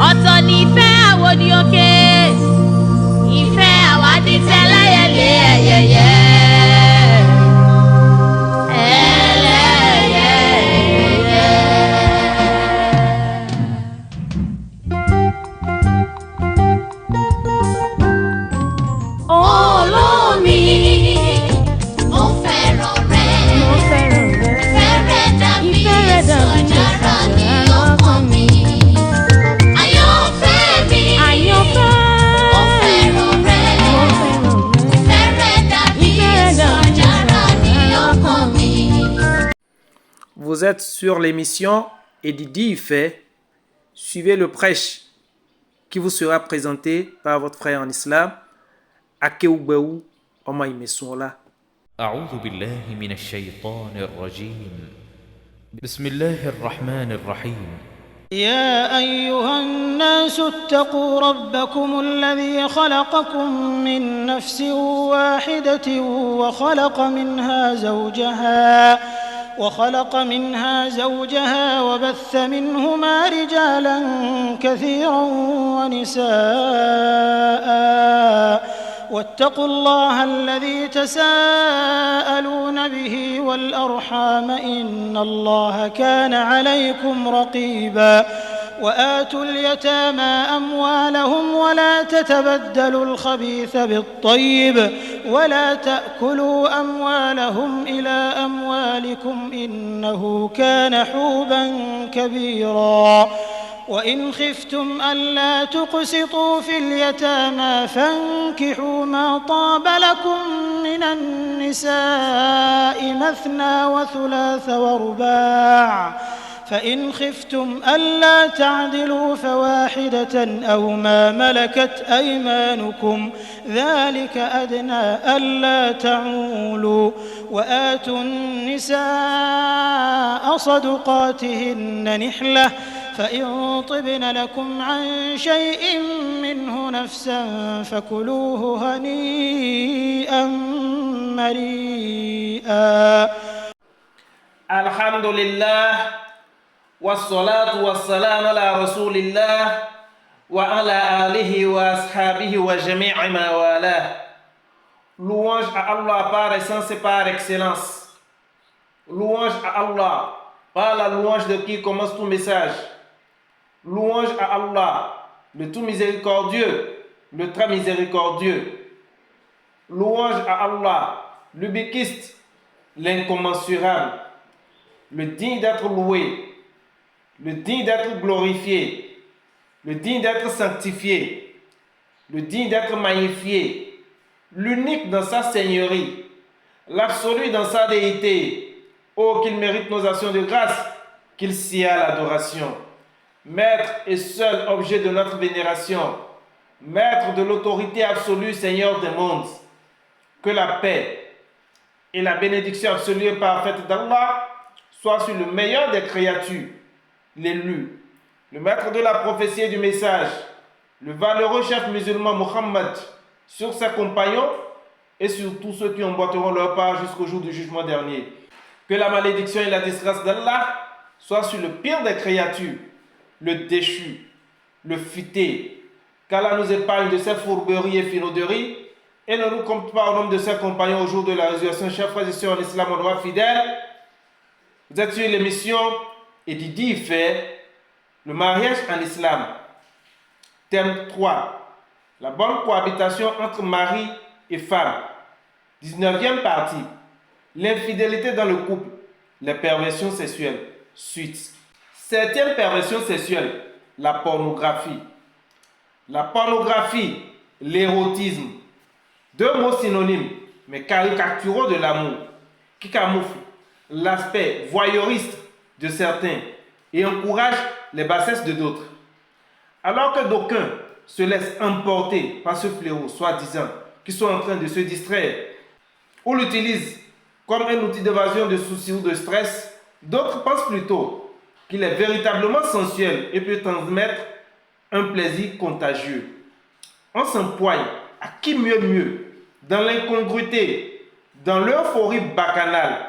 ọ̀tọ̀ ní ìfẹ́ àwòdì òkè ìfẹ́ àwádìí tẹ́lẹ̀yẹlé ẹ̀yẹyẹ. Vous êtes sur l'émission Edidi Ife. Suivez le prêche qui vous sera présenté par votre frère en islam, Akeoubeou Omaïmessoula. أعوذ بالله من الشيطان الرجيم. بسم الله الرحمن الرحيم. يا أيها الناس اتقوا ربكم الذي خلقكم من نفس واحدة وخلق منها زوجها وبث منهما رجالا كثيرا ونساء واتقوا الله الذي تساءلون به والأرحام إن الله كان عليكم رقيبا وآتوا اليتامى أموالهم ولا تتبدلوا الخبيث بالطيب ولا تأكلوا أموالهم إلى أموالكم إنه كان حوبا كبيرا وإن خفتم ألا تقسطوا في اليتامى فانكحوا ما طاب لكم من النساء مثنى وثلاث ورباع فإن خفتم ألا تعدلوا فواحدة أو ما ملكت أيمانكم ذلك أدنى ألا تعولوا وآتوا النساء صدقاتهن نحلة فإن طبن لكم عن شيء منه نفسا فكلوه هنيئا مريئا. الحمد لله والصلاة والسلام على رسول الله وعلى آله وأصحابه وجميع ما والاه. Louange à Allah par essence et par excellence. Louange à Allah par la louange de qui commence tout message. Louange à Allah, le tout miséricordieux, le très miséricordieux. Louange à Allah, l'ubiquiste, l'incommensurable, le digne d'être loué, le digne d'être glorifié, le digne d'être sanctifié, le digne d'être magnifié, l'unique dans sa seigneurie, l'absolu dans sa déité. Oh, qu'il mérite nos actions de grâce, qu'il s'y a l'adoration. Maître et seul objet de notre vénération, Maître de l'autorité absolue, Seigneur des mondes, que la paix et la bénédiction absolue et parfaite d'Allah soient sur le meilleur des créatures, l'élu, le maître de la prophétie et du message, le valeureux chef musulman Muhammad, sur ses compagnons et sur tous ceux qui emboîteront leur part jusqu'au jour du jugement dernier. Que la malédiction et la disgrâce d'Allah soient sur le pire des créatures, le déchu, le futé, qu'Allah nous épargne de ses fourberies et finauderies et ne nous compte pas au nombre de ses compagnons au jour de la résurrection. Chers frères et sœurs en islam, en droit fidèle, vous êtes sur l'émission Edidi Ife, le mariage en islam. Thème 3, la bonne cohabitation entre mari et femme. 19e partie, l'infidélité dans le couple, les perversions sexuelles. Suite. 7e perversion sexuelle, la pornographie. La pornographie, l'érotisme. Deux mots synonymes, mais caricaturaux de l'amour, qui camouflent l'aspect voyeuriste de certains et encouragent les bassesses de d'autres. Alors que d'aucuns se laissent emporter par ce fléau, soi-disant, qui sont en train de se distraire, ou l'utilisent comme un outil d'évasion de soucis ou de stress, d'autres pensent plutôt qu'il est véritablement sensuel et peut transmettre un plaisir contagieux. On s'empoigne à qui mieux dans l'incongruité, dans l'euphorie bacchanale,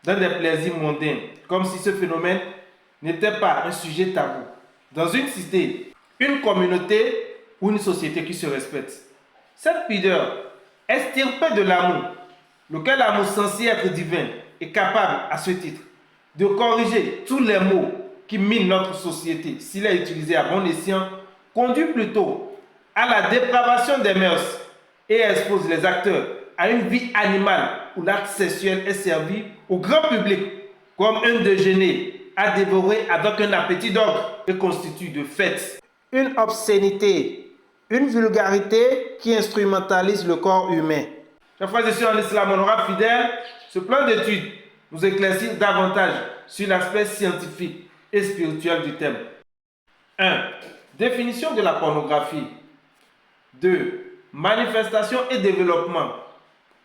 dans des plaisirs mondains, comme si ce phénomène n'était pas un sujet tabou. Dans une cité, une communauté ou une société qui se respecte. Cette pudeur, estirpée de l'amour, lequel amour censé être divin, est capable, à ce titre, de corriger tous les maux qui minent notre société, s'il est utilisé à bon escient, conduit plutôt à la dépravation des mœurs et expose les acteurs à une vie animale où l'acte sexuel est servi au grand public comme un déjeuner à dévorer avec un appétit d'ogre et constitue de fait une obscénité, une vulgarité qui instrumentalise le corps humain. Chers frères et sœurs en islam honorable fidèle, ce plan d'étude nous éclaircit davantage sur l'aspect scientifique et spirituel du thème. 1. Définition de la pornographie. 2. Manifestation et développement.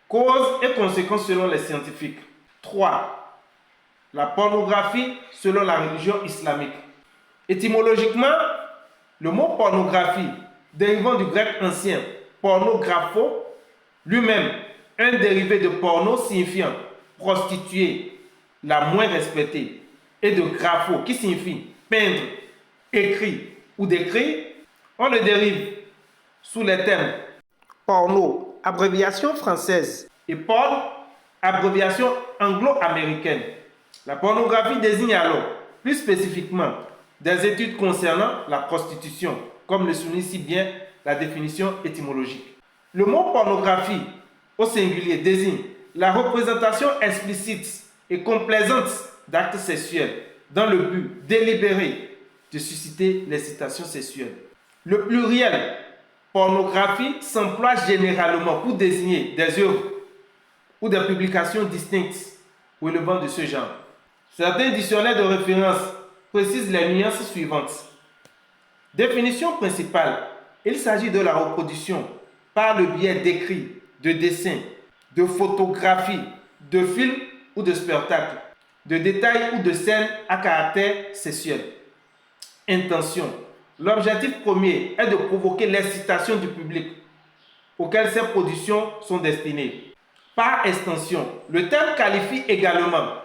Causes et conséquences selon les scientifiques. 3. La pornographie selon la religion islamique. Étymologiquement, le mot pornographie, dérivant du grec ancien pornographo, lui-même un dérivé de porno signifiant prostituée, la moins respectée, et de grapho qui signifie peindre, écrire ou décrire, on le dérive sous les termes porno, abréviation française, et porn, abréviation anglo-américaine. La pornographie désigne alors, plus spécifiquement, des études concernant la prostitution, comme le souligne si bien la définition étymologique. Le mot pornographie, au singulier, désigne la représentation explicite et complaisante d'actes sexuels dans le but délibéré de susciter l'excitation sexuelle. Le pluriel pornographie s'emploie généralement pour désigner des œuvres ou des publications distinctes relevant de ce genre. Certains dictionnaires de référence précisent les nuances suivantes. Définition principale, il s'agit de la reproduction par le biais d'écrits, de dessins, de photographies, de films ou de spectacles, de détails ou de scènes à caractère sexuel. Intention. L'objectif premier est de provoquer l'excitation du public auquel ces productions sont destinées. Par extension, le terme qualifie également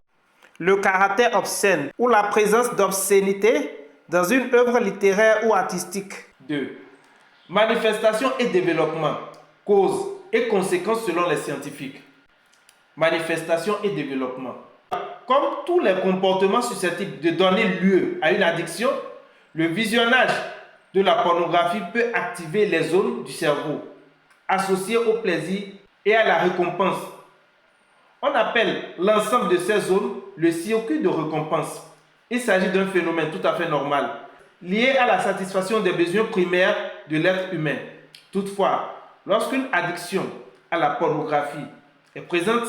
le caractère obscène ou la présence d'obscénité dans une œuvre littéraire ou artistique. 2. Manifestation et développement, causes et conséquences selon les scientifiques. Manifestation et développement. Comme tous les comportements susceptibles de donner lieu à une addiction, le visionnage de la pornographie peut activer les zones du cerveau associées au plaisir et à la récompense. On appelle l'ensemble de ces zones le circuit de récompense. Il s'agit d'un phénomène tout à fait normal, lié à la satisfaction des besoins primaires de l'être humain. Toutefois, lorsqu'une addiction à la pornographie est présente,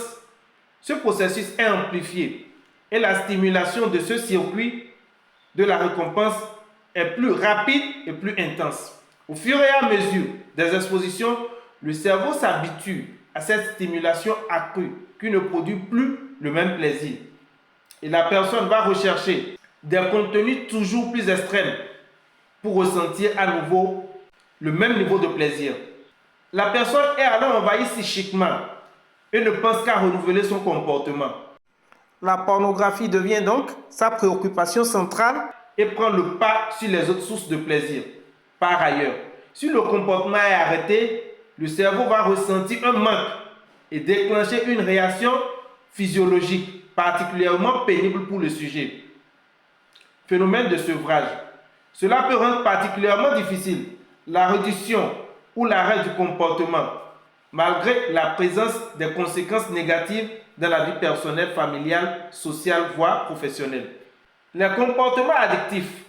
ce processus est amplifié et la stimulation de ce circuit de la récompense est plus rapide et plus intense. Au fur et à mesure des expositions, le cerveau s'habitue à cette stimulation accrue qui ne produit plus le même plaisir. Et la personne va rechercher des contenus toujours plus extrêmes pour ressentir à nouveau le même niveau de plaisir. La personne est alors envahie psychiquement et ne pense qu'à renouveler son comportement. La pornographie devient donc sa préoccupation centrale et prend le pas sur les autres sources de plaisir. Par ailleurs, si le comportement est arrêté, le cerveau va ressentir un manque et déclencher une réaction physiologique particulièrement pénible pour le sujet. Phénomène de sevrage. Cela peut rendre particulièrement difficile la réduction ou l'arrêt du comportement, malgré la présence des conséquences négatives dans la vie personnelle, familiale, sociale, voire professionnelle. Les comportements addictifs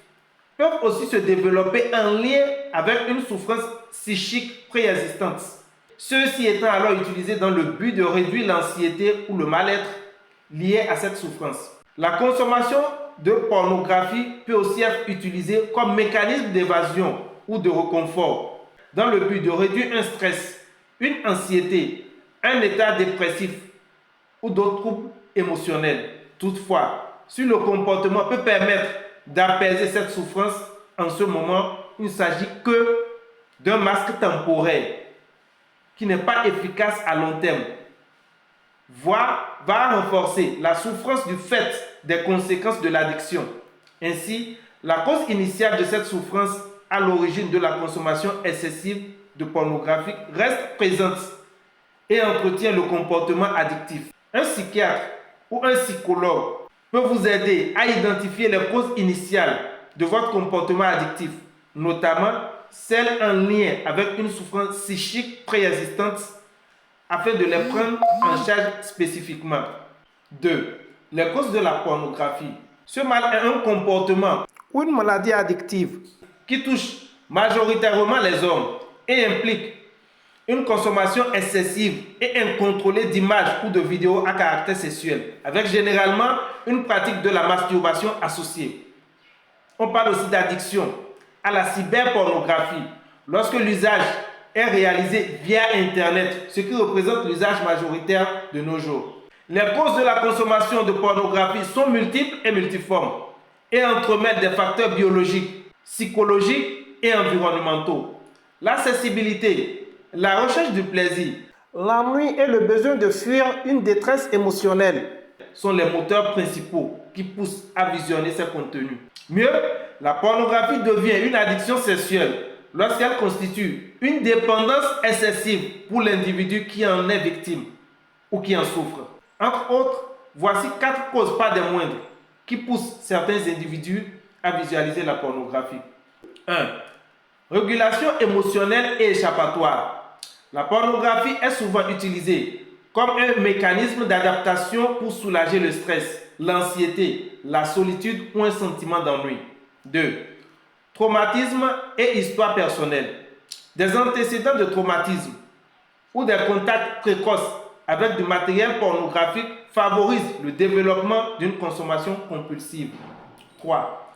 peuvent aussi se développer en lien avec une souffrance psychique préexistante. Ceux-ci étant alors utilisés dans le but de réduire l'anxiété ou le mal-être lié à cette souffrance. La consommation de pornographie peut aussi être utilisée comme mécanisme d'évasion ou de réconfort dans le but de réduire un stress, une anxiété, un état dépressif ou d'autres troubles émotionnels. Toutefois, si le comportement peut permettre d'apaiser cette souffrance, en ce moment, il ne s'agit que d'un masque temporaire qui n'est pas efficace à long terme, voire va renforcer la souffrance du fait des conséquences de l'addiction. Ainsi, la cause initiale de cette souffrance à l'origine de la consommation excessive de pornographie reste présente et entretient le comportement addictif. Un psychiatre ou un psychologue peut vous aider à identifier les causes initiales de votre comportement addictif, notamment celles en lien avec une souffrance psychique préexistante, afin de les prendre en charge spécifiquement. 2. Les causes de la pornographie. Ce mal est un comportement ou une maladie addictive qui touche majoritairement les hommes et implique une consommation excessive et incontrôlée d'images ou de vidéos à caractère sexuel, avec généralement une pratique de la masturbation associée. On parle aussi d'addiction à la cyberpornographie, lorsque l'usage est réalisé via Internet, ce qui représente l'usage majoritaire de nos jours. Les causes de la consommation de pornographie sont multiples et multiformes et entremêlent des facteurs biologiques, psychologiques et environnementaux. L'accessibilité, la recherche du plaisir, l'ennui et le besoin de fuir une détresse émotionnelle sont les moteurs principaux qui poussent à visionner ces contenus. Mieux, la pornographie devient une addiction sexuelle lorsqu'elle constitue une dépendance excessive pour l'individu qui en est victime ou qui en souffre. Entre autres, voici 4 causes, pas des moindres, qui poussent certains individus à visualiser la pornographie. 1. Régulation émotionnelle et échappatoire. La pornographie est souvent utilisée comme un mécanisme d'adaptation pour soulager le stress, l'anxiété, la solitude ou un sentiment d'ennui. 2. Traumatisme et histoire personnelle. Des antécédents de traumatisme ou des contacts précoces avec du matériel pornographique favorisent le développement d'une consommation compulsive. 3.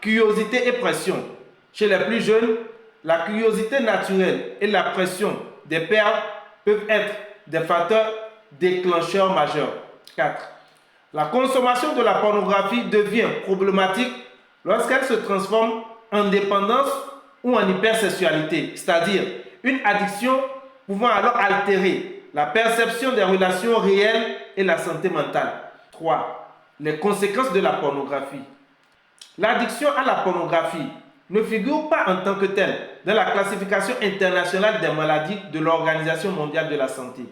Curiosité et pression. Chez les plus jeunes, la curiosité naturelle et la pression des pairs peuvent être des facteurs déclencheurs majeurs. 4. La consommation de la pornographie devient problématique lorsqu'elle se transforme en dépendance ou en hypersexualité, c'est-à-dire une addiction pouvant alors altérer la perception des relations réelles et la santé mentale. 3. Les conséquences de la pornographie. L'addiction à la pornographie ne figure pas en tant que telle dans la classification internationale des maladies de l'Organisation mondiale de la santé.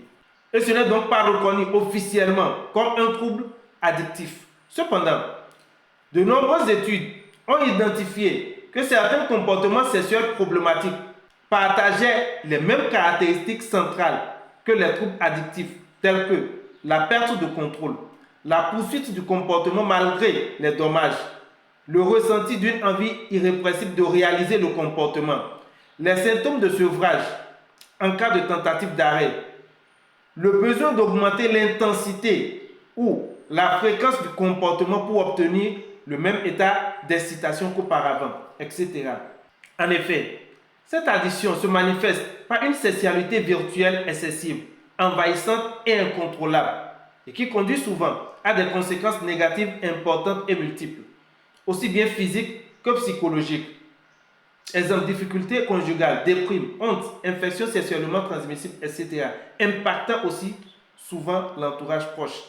Et ce n'est donc pas reconnu officiellement comme un trouble addictif. Cependant, de nombreuses études ont identifié que certains comportements sexuels problématiques partageaient les mêmes caractéristiques centrales que les troubles addictifs, tels que la perte de contrôle, la poursuite du comportement malgré les dommages, le ressenti d'une envie irrépressible de réaliser le comportement, les symptômes de sevrage en cas de tentative d'arrêt, le besoin d'augmenter l'intensité ou la fréquence du comportement pour obtenir le même état d'excitation qu'auparavant, etc. En effet, cette addiction se manifeste par une sexualité virtuelle excessive, envahissante et incontrôlable, et qui conduit souvent à des conséquences négatives importantes et multiples, aussi bien physiques que psychologiques. Exemple, difficultés conjugales, déprime, honte, infections sexuellement transmissibles, etc., impactant aussi souvent l'entourage proche.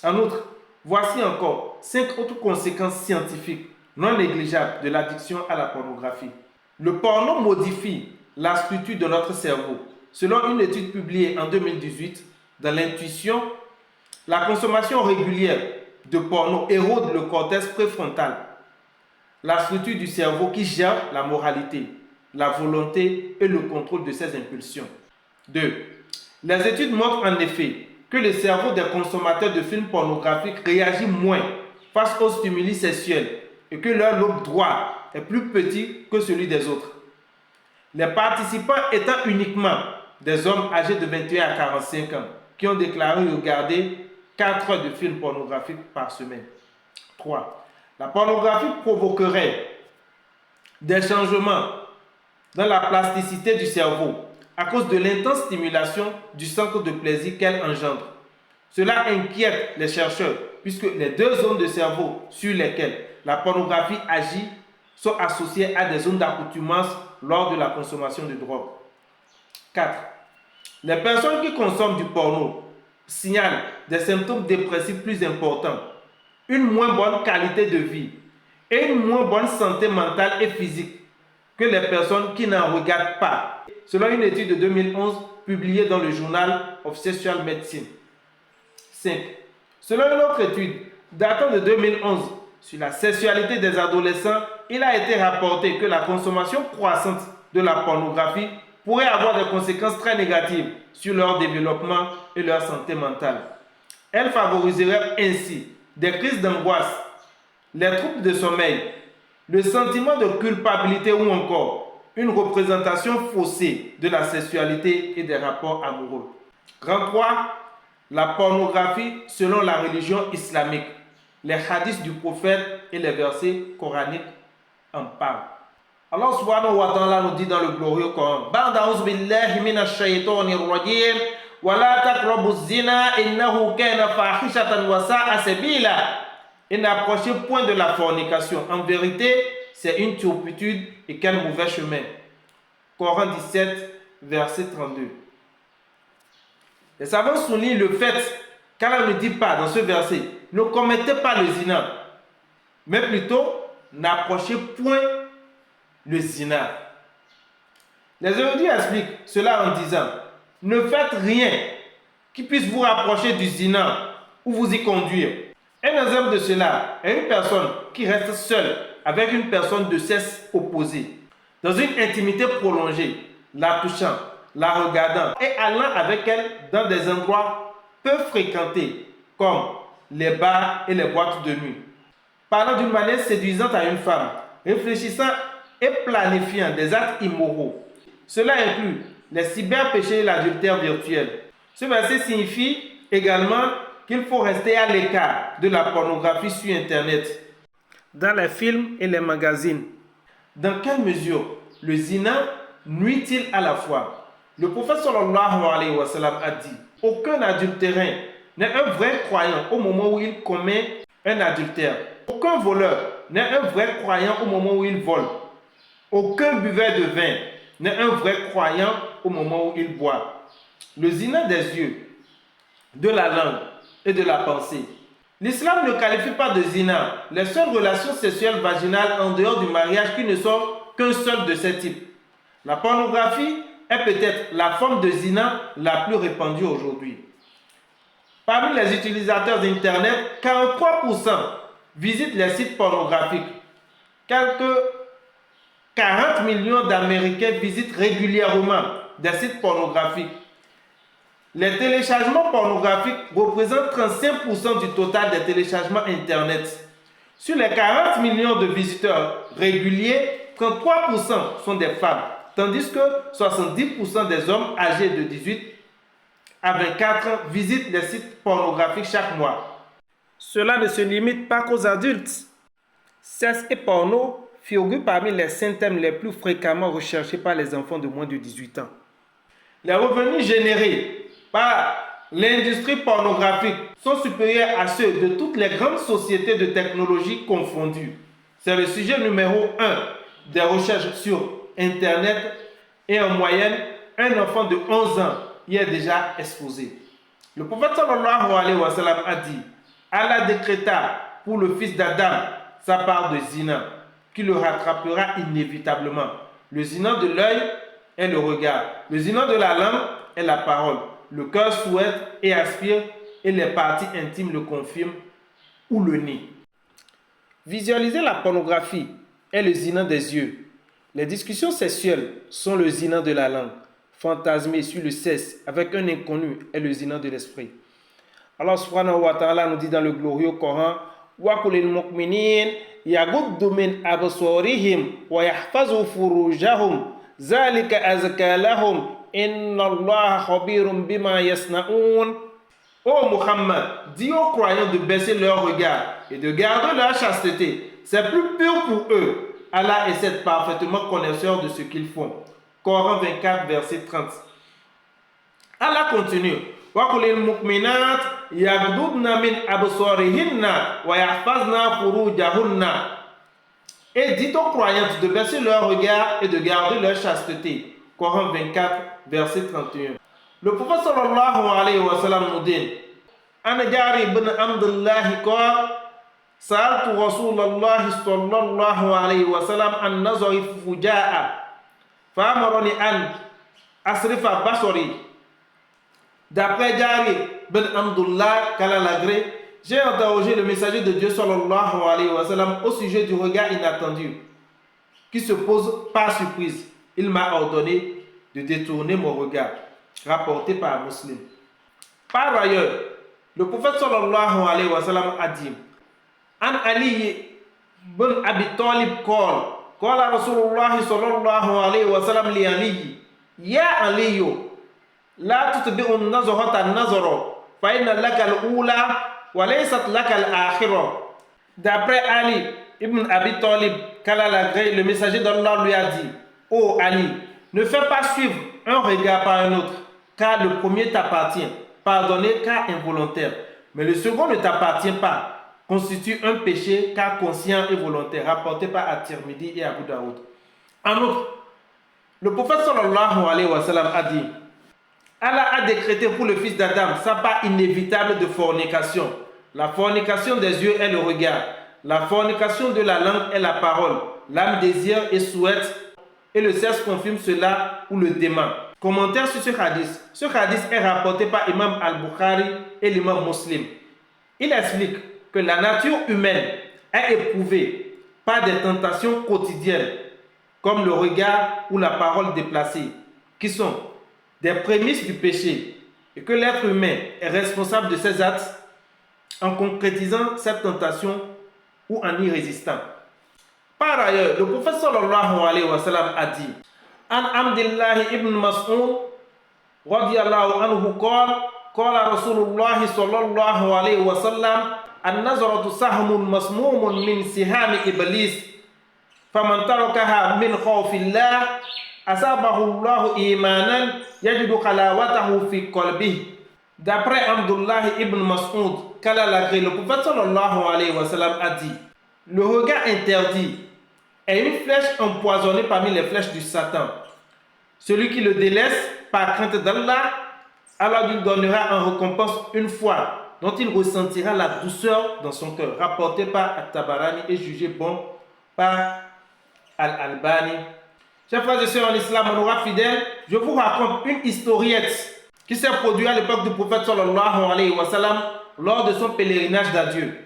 En outre, voici encore 5 autres conséquences scientifiques non négligeables de l'addiction à la pornographie. Le porno modifie la structure de notre cerveau. Selon une étude publiée en 2018 dans l'Intuition, la consommation régulière de porno érode le cortex préfrontal, la structure du cerveau qui gère la moralité, la volonté et le contrôle de ses impulsions. 2. Les études montrent en effet que le cerveau des consommateurs de films pornographiques réagit moins face aux stimuli sexuels et que leur lobe droit est plus petit que celui des autres. Les participants étant uniquement des hommes âgés de 21 à 45 ans qui ont déclaré regarder 4 heures de films pornographiques par semaine. 3. La pornographie provoquerait des changements dans la plasticité du cerveau à cause de l'intense stimulation du centre de plaisir qu'elle engendre. Cela inquiète les chercheurs puisque les 2 zones de cerveau sur lesquelles la pornographie agit sont associées à des zones d'accoutumance lors de la consommation de drogue. 4. Les personnes qui consomment du porno signalent des symptômes dépressifs plus importants, une moins bonne qualité de vie et une moins bonne santé mentale et physique, que les personnes qui n'en regardent pas, selon une étude de 2011 publiée dans le Journal of Sexual Medicine. 5. Selon une autre étude datant de 2011 sur la sexualité des adolescents, il a été rapporté que la consommation croissante de la pornographie pourrait avoir des conséquences très négatives sur leur développement et leur santé mentale. Elle favoriserait ainsi des crises d'angoisse, les troubles de sommeil, le sentiment de culpabilité ou encore une représentation faussée de la sexualité et des rapports amoureux. Grand 3. La pornographie selon la religion islamique. Les hadiths du prophète et les versets coraniques en parlent. Allah subhanahu wa ta'ala nous dit dans le glorieux Coran: Ba'da a'udhu billahi minash shaytanir rajim wa la taqrabu zina innahu kana fahishatan wa sa'a sabila. Et n'approchez point de la fornication. En vérité, c'est une turpitude et quel mauvais chemin. Coran 17, verset 32. Les savants soulignent le fait qu'Allah ne dit pas dans ce verset: ne commettez pas le zina, mais plutôt n'approchez point le zina. Les érudits expliquent cela en disant: ne faites rien qui puisse vous rapprocher du zina ou vous y conduire. Un exemple de cela est une personne qui reste seule avec une personne de sexe opposé, dans une intimité prolongée, la touchant, la regardant et allant avec elle dans des endroits peu fréquentés, comme les bars et les boîtes de nuit. Parlant d'une manière séduisante à une femme, réfléchissant et planifiant des actes immoraux. Cela inclut les cyberpéchés et l'adultère virtuel. Ce verset signifie également qu'il faut rester à l'écart de la pornographie sur Internet, dans les films et les magazines. Dans quelle mesure le zina nuit-il à la foi? Le prophète sallallahu alayhi wa sallam a dit: aucun adultérin n'est un vrai croyant au moment où il commet un adultère. Aucun voleur n'est un vrai croyant au moment où il vole. Aucun buveur de vin n'est un vrai croyant au moment où il boit. Le zina des yeux, de la langue et de la pensée. L'islam ne qualifie pas de zina les seules relations sexuelles vaginales en dehors du mariage qui ne sont qu'un seul de ces types. La pornographie est peut-être la forme de zina la plus répandue aujourd'hui. Parmi les utilisateurs d'Internet, 43% visitent les sites pornographiques. Quelques 40 millions d'Américains visitent régulièrement des sites pornographiques. Les téléchargements pornographiques représentent 35% du total des téléchargements Internet. Sur les 40 millions de visiteurs réguliers, 33% sont des femmes, tandis que 70% des hommes âgés de 18 à 24 ans visitent les sites pornographiques chaque mois. Cela ne se limite pas qu'aux adultes. Sexe et porno figurent parmi les 5 thèmes les plus fréquemment recherchés par les enfants de moins de 18 ans. Les revenus générés par l'industrie pornographique sont supérieurs à ceux de toutes les grandes sociétés de technologie confondues. C'est le sujet numéro 1 des recherches sur Internet et en moyenne, un enfant de 11 ans y est déjà exposé. Le prophète sallallahu alayhi wa sallam a dit: Allah décréta pour le fils d'Adam sa part de zina, qui le rattrapera inévitablement. Le zina de l'œil est le regard. Le zina de la langue est la parole. Le cœur souhaite et aspire et les parties intimes le confirment ou le nient. Visualiser la pornographie est le zina des yeux. Les discussions sexuelles sont le zina de la langue. Fantasmer sur le sexe avec un inconnu est le zina de l'esprit. Allah subhanahu wa ta'ala nous dit dans le glorieux Coran: wa qulil mu'minin yaghuddu min absarihim wa yahfazu furujahum zalika azka lahum inna Allah khabirum bima yasnaun. Ô Muhammad, dis aux croyants de baisser leur regard et de garder leur chasteté. C'est plus pur pour eux. Allah est parfaitement connaisseur de ce qu'ils font. Coran 24, verset 30. Allah continue: wa qulil mu'minat yaghdudna min absarihinna wa yahfazna furujahunna. Et dit aux croyantes de baisser leur regard et de garder leur chasteté. Coran 24, verset 31. Le prophète sallallahu alayhi wa sallam nous dit: Ana Jari ibn Abdullah qala سألت رسول الله صلى الله عليه وسلم عن نظر فجاء فأمرني أن أصرف بصري. D'après Jari ben Abdullah Kalalagré, j'ai interrogé le messager de Dieu sallallahu alayhi wa sallam au sujet du regard inattendu qui se pose par surprise. Il m'a ordonné de détourner mon regard, rapporté par un musulman. Par ailleurs, le prophète sallallahu alayhi wa sallam a dit: An Ali bin Abi Talib qala Rasulullah sallallahu alayhi wa sallam li Ali, ya Ali, la tutbi'u an-nazrata an-nazra fa inna laka al-ula wa laysat laka al-akhirah. D'après Ali ibn Abi Talib, le messager d'Allah lui a dit: Oh Ali, ne fais pas suivre un regard par un autre, car le premier t'appartient, pardonné car involontaire, mais le second ne t'appartient pas, constitue un péché car conscient et volontaire, rapporté par At-Tirmidhi et Abu Daoud. En outre, le prophète sallallahu alayhi wa sallam a dit: Allah a décrété pour le fils d'Adam sa part inévitable de fornication. La fornication des yeux est le regard. La fornication de la langue est la parole. L'âme désire et souhaite, et le sexe confirme cela ou le dément. Commentaire sur ce hadith. Ce hadith est rapporté par Imam Al-Bukhari et l'imam Muslim. Il explique que la nature humaine est éprouvée par des tentations quotidiennes, comme le regard ou la parole déplacée, qui sont des prémices du péché, et que l'être humain est responsable de ses actes en concrétisant cette tentation ou en y résistant. Par ailleurs, le prophète sallallahu alayhi wa sallam a dit: An Abdullah ibn Mas'ud radiyallahu anhu qala Rasulullah sallallahu alayhi wa sallam, an-nazratu sahmun masmumun min sihami iblis, faman tarakaha min khawfillah asabahu Allahu imanan yajidu khalawatahu fi qalbihi. D'après Abdullah ibn Mas'ud, le prophète sallallahu alayhi wa sallam a dit: le regard interdit est une flèche empoisonnée parmi les flèches du Satan. Celui qui le délaisse par crainte d'Allah, Allah lui donnera en récompense une foi dont il ressentira la douceur dans son cœur. Rapporté par At-Tabarani et jugé bon par Al-Albani. Chers frères et sœurs en islam, honorables fidèles, je vous raconte une historiette qui s'est produite à l'époque du prophète sallallahu alayhi wa sallam lors de son pèlerinage d'adieu.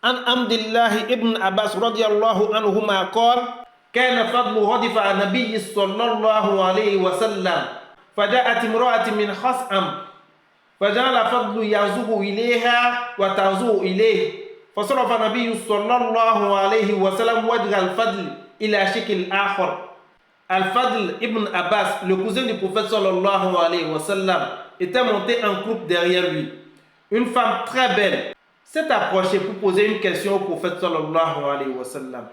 An Abdullah ibn Abbas radiyallahu anhuma qala kana fadlu radifa an-nabiy sallallahu alayhi wa sallam faja'at imra'atun min khas'am faja'ala fadlu yazuhu ilayha wa tazuhu ilayhi fasarafa an-nabiy sallallahu alayhi wa sallam wajha al-fadl ila shikl akhar. Al-Fadl ibn Abbas, le cousin du prophète sallallahu alayhi wa sallam, était monté en croupe derrière lui. Une femme très belle s'est approchée pour poser une question au prophète sallallahu alayhi wa sallam.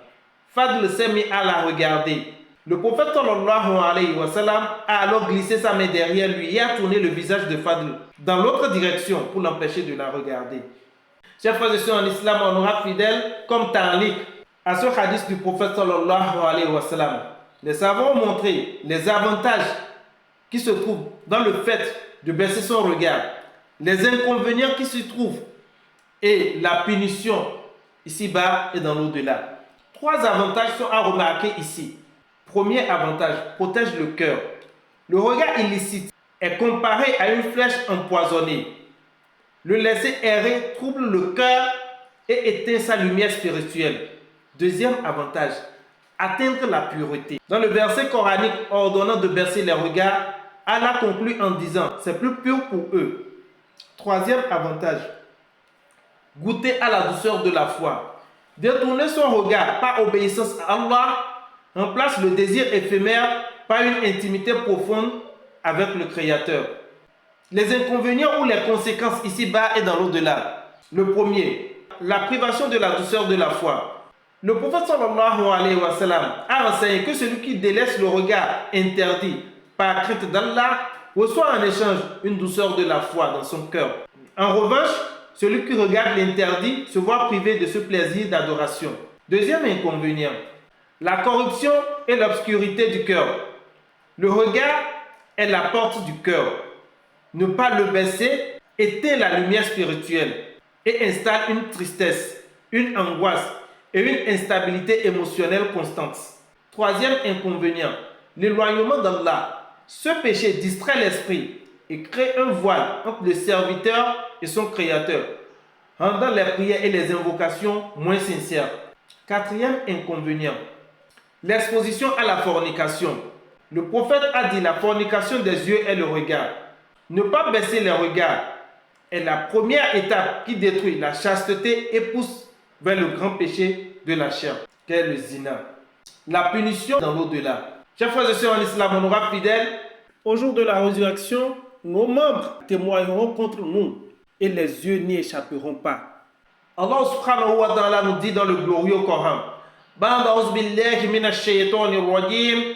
Fadl s'est mis à la regarder. Le prophète sallallahu alayhi wa sallam a alors glissé sa main derrière lui et a tourné le visage de Fadl dans l'autre direction pour l'empêcher de la regarder. Chers frères et sœurs en islam, honorables fidèles, comme ta'liq à ce hadith du prophète sallallahu alayhi wa sallam, les savants ont montré les avantages qui se trouvent dans le fait de baisser son regard, les inconvénients qui s'y trouvent et la punition ici-bas et dans l'au-delà. 3 avantages sont à remarquer ici. Premier avantage, protège le cœur. Le regard illicite est comparé à une flèche empoisonnée. Le laisser errer trouble le cœur et éteint sa lumière spirituelle. Deuxième avantage, atteindre la pureté. Dans le verset coranique ordonnant de baisser les regards, Allah conclut en disant: c'est plus pur pour eux. Troisième avantage, goûter à la douceur de la foi. Détourner son regard par obéissance à Allah remplace le désir éphémère par une intimité profonde avec le Créateur. Les inconvénients ou les conséquences ici-bas et dans l'au-delà. Le premier, la privation de la douceur de la foi. Le prophète sallallahu alayhi wa sallam a enseigné que celui qui délaisse le regard interdit par crainte d'Allah reçoit en échange une douceur de la foi dans son cœur. En revanche, celui qui regarde l'interdit se voit privé de ce plaisir d'adoration. Deuxième inconvénient, la corruption et l'obscurité du cœur. Le regard est la porte du cœur. Ne pas le baisser éteint la lumière spirituelle et installe une tristesse, une angoisse et une instabilité émotionnelle constante. Troisième inconvénient, l'éloignement d'Allah. Ce péché distrait l'esprit et crée un voile entre le serviteur et son créateur, rendant les prières et les invocations moins sincères. Quatrième inconvénient, l'exposition à la fornication. Le prophète a dit la fornication des yeux est le regard. Ne pas baisser les regards est la première étape qui détruit la chasteté et pousse vers le grand péché de la chair, qu'est le zina. La punition dans l'au-delà. Chers frères et sœurs en islam, on aura fidèle. Au jour de la résurrection, nos membres témoigneront contre nous et les yeux n'y échapperont pas. Allah subhanahu wa ta'ala nous dit dans le glorieux Coran, Ba'da a'udhu billahi minash shaytanir rajim,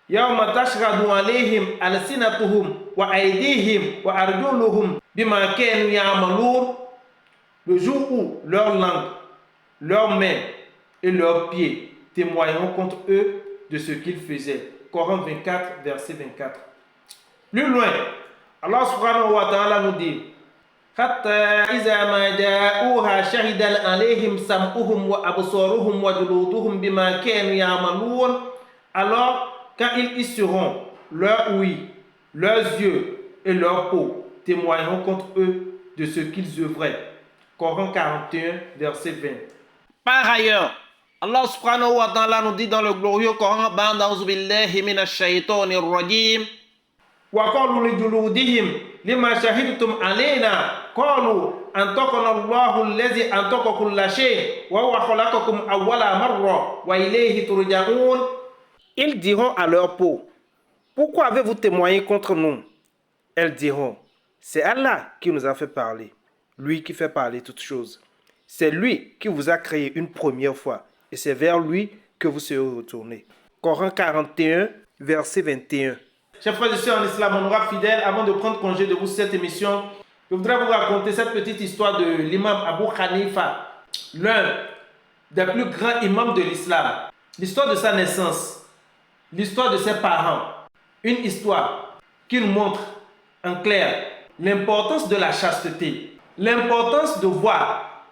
yawma tashhadu alayhim alsinatuhum wa aydihim wa arjuluhum bima kanu ya'malun. Le jour où leur langue, leurs mains et leurs pieds témoigneront contre eux de ce qu'ils faisaient. Coran 24, verset 24. Plus loin, Allah subhanahu wa ta'ala nous dit, Hatta iza ma ja'uha shahidan alayhim sam'uhum wa absaruhum wa juluduhum bima kanu ya'malun. Alors, quand ils y seront, leurs ouïes, leurs yeux et leur peau témoigneront contre eux de ce qu'ils œuvraient. Coran 41, verset 20. Par ailleurs, Allah subhanahu wa ta'ala nous dit dans le glorieux Coran, Ba'da a'udhu billahi minash shaytanir rajim, wa qalu li juludihim lima shahidtum alayna qalu antaqana Allahu allazi antaqa kulla shay wa huwa khalaqakum awwala marra wa ilayhi turja'un. Ils diront à leur peau, pourquoi avez-vous témoigné contre nous? Elles diront, c'est Allah qui nous a fait parler, lui qui fait parler toutes choses. C'est lui qui vous a créé une première fois et c'est vers lui que vous serez retournés. Coran 41, verset 21. Chers frères et sœurs en islam, on aura fidèle, avant de prendre congé de vous cette émission, je voudrais vous raconter cette petite histoire de l'imam Abu Hanifa, l'un des plus grands imams de l'islam. L'histoire de sa naissance, l'histoire de ses parents, une histoire qui nous montre en clair l'importance de la chasteté, l'importance de voir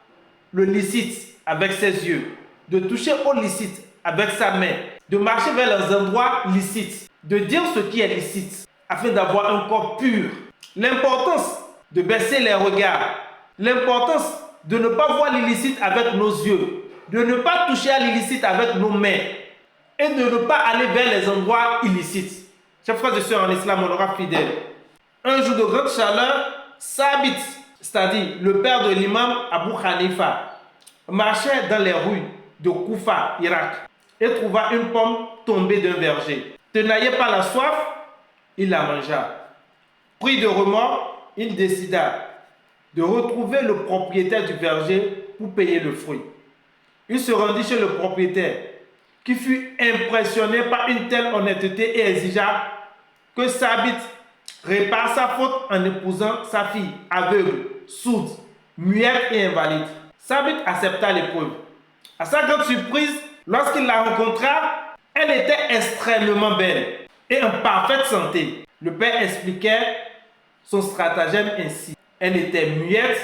le licite avec ses yeux, de toucher au licite avec sa main, de marcher vers les endroits licites, de dire ce qui est licite, afin d'avoir un corps pur. L'importance de baisser les regards, l'importance de ne pas voir l'illicite avec nos yeux, de ne pas toucher à l'illicite avec nos mains, et de ne pas aller vers les endroits illicites. Chers frères et sœurs en islam, on aura fidèle. Un jour de grande chaleur, Sabit, c'est-à-dire le père de l'imam Abu Hanifa, marchait dans les rues de Koufa, Irak, et trouva une pomme tombée d'un verger. Tenaillé par la soif, il la mangea. Pris de remords, il décida de retrouver le propriétaire du verger pour payer le fruit. Il se rendit chez le propriétaire, qui fut impressionné par une telle honnêteté et exigea que Sabit répare sa faute en épousant sa fille aveugle, sourde, muette et invalide. Sabit accepta l'épreuve. À sa grande surprise, lorsqu'il la rencontra, elle était extrêmement belle et en parfaite santé. Le père expliquait son stratagème ainsi. Elle était muette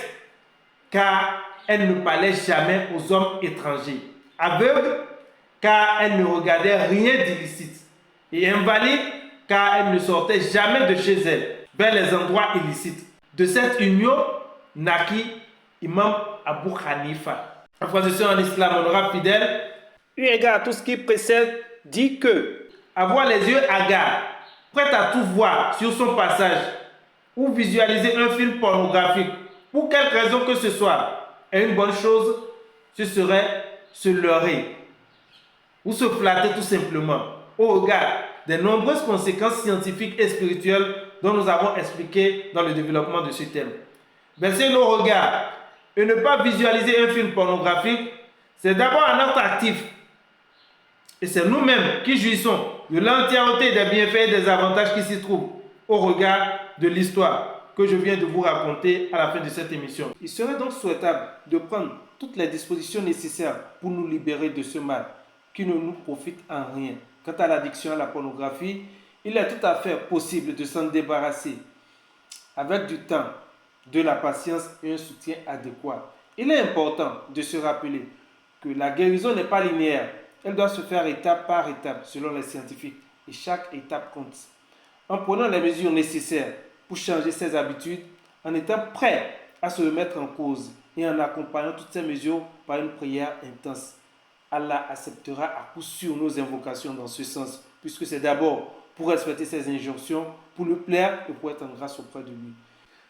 car elle ne parlait jamais aux hommes étrangers. Aveugle car elle ne regardait rien d'illicite. Et invalide car elle ne sortait jamais de chez elle vers les endroits illicites. De cette union naquit Imam Abu Hanifa. Frères et sœurs en islam, on aura fidèle. Eu égard à tout ce qui précède, dit que avoir les yeux hagards, prêt à tout voir sur son passage, ou visualiser un film pornographique, pour quelque raison que ce soit, est une bonne chose, ce serait se leurrer ou se flatter tout simplement au regard des nombreuses conséquences scientifiques et spirituelles dont nous avons expliqué dans le développement de ce thème. Baisser nos regards et ne pas visualiser un film pornographique, c'est d'abord un acte actif. Et c'est nous-mêmes qui jouissons de l'entièreté des bienfaits et des avantages qui s'y trouvent au regard de l'histoire que je viens de vous raconter à la fin de cette émission. Il serait donc souhaitable de prendre toutes les dispositions nécessaires pour nous libérer de ce mal qui ne nous profite en rien. Quant à l'addiction à la pornographie, il est tout à fait possible de s'en débarrasser avec du temps, de la patience et un soutien adéquat. Il est important de se rappeler que la guérison n'est pas linéaire. Elle doit se faire étape par étape selon les scientifiques et chaque étape compte. En prenant les mesures nécessaires pour changer ses habitudes, en étant prêt à se remettre en cause et en accompagnant toutes ces mesures par une prière intense, Allah acceptera à coup sûr nos invocations dans ce sens, puisque c'est d'abord pour respecter ses injonctions, pour le plaire et pour être en grâce auprès de lui.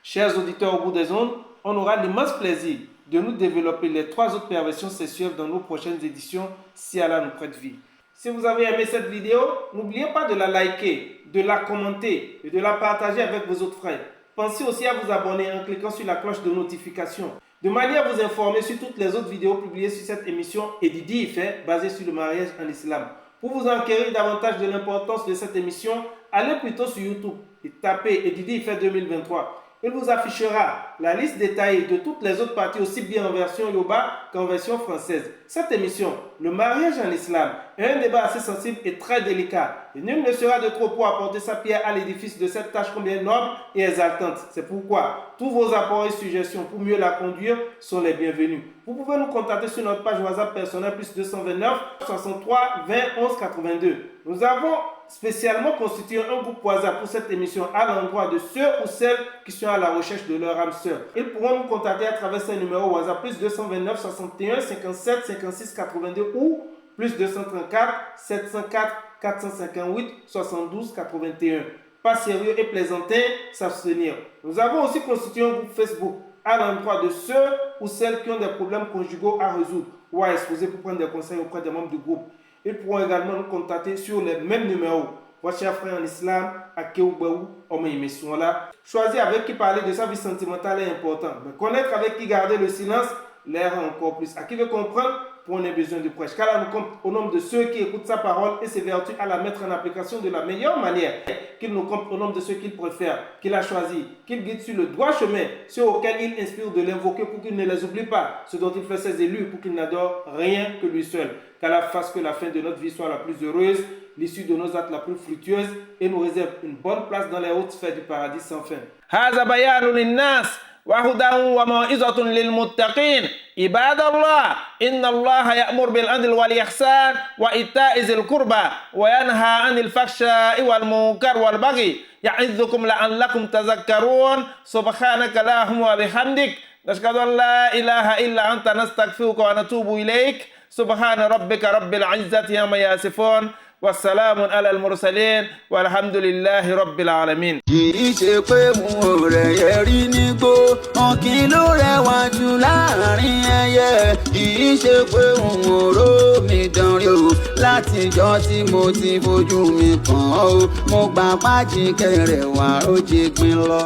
Chers auditeurs au bout des ondes, on aura l'immense plaisir de nous développer les 3 autres perversions sexuelles dans nos prochaines éditions, si Allah nous prête vie. Si vous avez aimé cette vidéo, n'oubliez pas de la liker, de la commenter et de la partager avec vos autres frères. Pensez aussi à vous abonner en cliquant sur la cloche de notification, de manière à vous informer sur toutes les autres vidéos publiées sur cette émission et Didi Ife, basée sur le mariage en islam. Pour vous enquérir davantage de l'importance de cette émission, allez plutôt sur YouTube et tapez Didi Ife 2023. Il vous affichera la liste détaillée de toutes les autres parties, aussi bien en version Yoruba qu'en version française. Cette émission, le mariage en islam, est un débat assez sensible et très délicat. Et nul ne sera de trop pour apporter sa pierre à l'édifice de cette tâche combien noble et exaltante. C'est pourquoi tous vos apports et suggestions pour mieux la conduire sont les bienvenus. Vous pouvez nous contacter sur notre page WhatsApp personnelle plus 229 63 20 11 82. Nous avons spécialement constitué un groupe WhatsApp pour cette émission à l'endroit de ceux ou celles qui sont à la recherche de leur âme sœur. Ils pourront nous contacter à travers ces numéros WhatsApp plus 229 61 57 56 82 ou plus 234 704 458 72 81. Pas sérieux et plaisantin, s'abstenir. Nous avons aussi constitué un groupe Facebook à l'endroit de ceux ou celles qui ont des problèmes conjugaux à résoudre ou à exposer pour prendre des conseils auprès des membres du groupe. Ils pourront également nous contacter sur les mêmes numéros. Votre cher frère en islam, Akeoubaou, Omeimesouala. Choisir avec qui parler de sa vie sentimentale est important, mais connaître avec qui garder le silence l'est encore plus. À qui veut comprendre, prenez besoin de prêche. Car là, nous compte au nombre de ceux qui écoutent sa parole et ses vertus à la mettre en application de la meilleure manière. Qu'il nous compte au nombre de ceux qu'il préfère, qu'il a choisi, qu'il guide sur le droit chemin, ceux auxquels il inspire de l'invoquer pour qu'il ne les oublie pas, ceux dont il fait ses élus pour qu'ils n'adorent rien que lui seul. Qu'Allah fasse que la fin de notre vie soit la plus heureuse, l'issue de nos actes la plus fructueuse et nous réserve une bonne place dans les hautes sphères du paradis sans fin. هذا بيان للناس وهدى وموعظة للمتقين عباد الله إن الله يأمر بالعدل والإحسان وإيتاء ذي القربى وينهى عن الفحشاء والمنكر والبغي يعظكم لعلكم تذكرون سبحانك اللهم وبحمدك نشهد أن لا إله إلا أنت نستغفرك ونتوب إليك سبحان ربك رب العزة عما يصفون والسلام على المرسلين والحمد لله رب العالمين. kìí ṣe pé mo rẹ̀ yẹ rí nígbó ọ̀kìn ló rẹwà jù láàrin ẹyẹ kìí ṣe pé òun òró mi dán rí o látijọ́ tí mo ti fojú mi kàn ó mo gbà pájì kẹrẹ̀wà ó jẹ gbin lọ.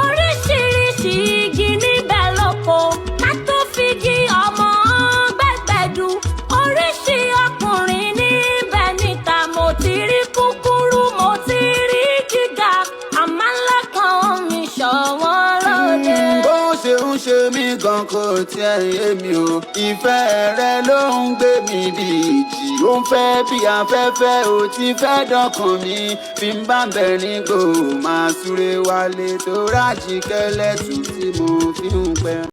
oríṣiríṣi igi níbẹ̀ lóko ká tó fi igi ọmọ gbẹ́gbẹ́dù oríṣi ọkùnrin níbẹ̀ níta mo ti rí kúkúrú mo ti rí gíga àmọ́ lẹ́kàn mi ṣọ̀wọ́n lóde. bó ṣe ń ṣe mí gan kò tiẹ̀ yé mi o ìfẹ́ rẹ ló ń gbé mi bí ìjì ó ń fẹ́ bí afẹ́fẹ́ ò ti fẹ́ dọ́kàn mi bí n bá bẹ̀ nígbò máa súré wálé tó rájì kẹ́lẹ́ tù tí mo fi ń pẹ́.